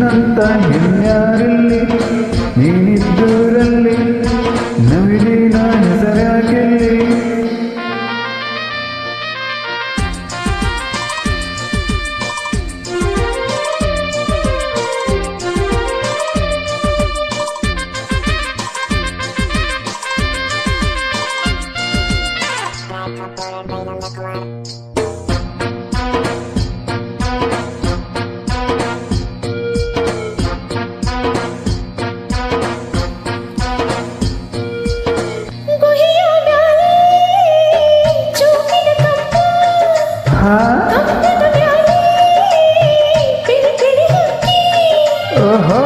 ನಿನ್ನಂತ ಇನ್ಯಾರಲ್ಲಿ ನೀನಿದ್ದೂರಲ್ಲಿ ನವಿಲಿನ ಹೆಸರಾಗೆಲ್ಲಿ ಓಹೋ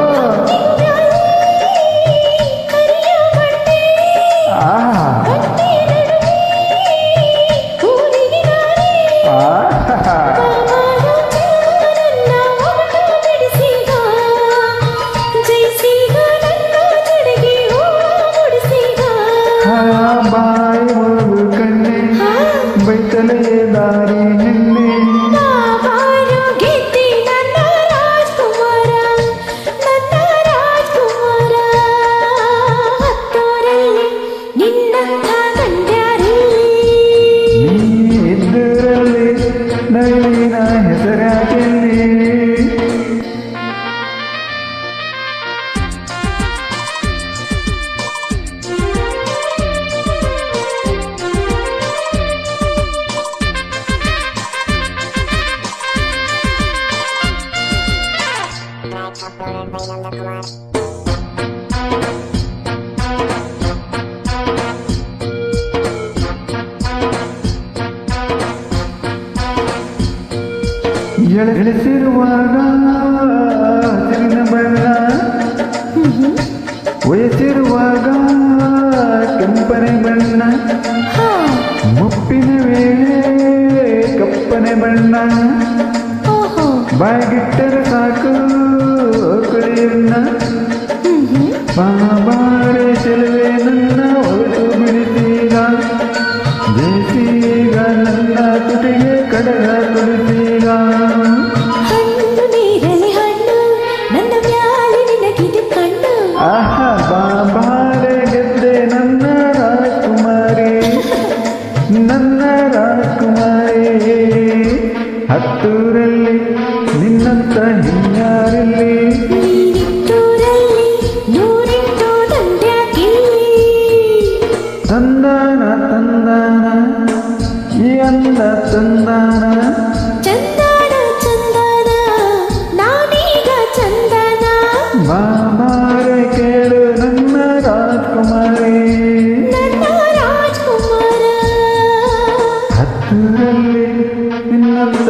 ಬಾಯಿ ಮುಳುಗು ಕಣ್ಣೆ ಬೈತಲೆಯೇ ದಾರಿ ನಿನ್ನೆ ನವಿಲಿನ ಹೆಸರಾಗೆಲ್ಲಿ ಎಳೆಸಿರುವಾಗ ಹಸಿರಿನ ಬಣ್ಣ ವಯಸ್ಸಿರುವಾಗ ಕೆಂಪನೆ ಬಣ್ಣ ಮುಪ್ಪಿನ ವೇಳೆ ಕಪ್ಪನೆ ಬಣ್ಣ ಬಾಗಿಟ್ಟರೆ ಸಾಕು ಕುಳಿಯನ್ನ ಬಾಬಾರೆ ಚೆಲುವೆ ನನ್ನ ಹೊರಟು ಬಿಡಿಸೀಗ ಜಯಿಸೀಗ ನನ್ನ ತುಟಿಗೆ ಕಡಗ ತುಡಿಸೀಗ ಆಹಾ ಬಾಬಾರೆ ಗೆದ್ದೆ ನನ್ನ ರಾಜಕುಮಾರಿ ನನ್ನ ರಾಜಕುಮಾರಿ ಹತ್ತೂರಲ್ಲಿ ನಿನ್ನಂತ ಇನ್ಯಾರಲ್ಲಿ ತಂದಾನ ತಂದಾನ ಈ ಅಂದ ತಂದಾನ ಬಾಬಾರೆ ಕೇಳು ನನ್ನ ರಾಜಕುಮಾರಿ ಹತ್ತೂರಲ್ಲಿ ನಿನ್ನಂತ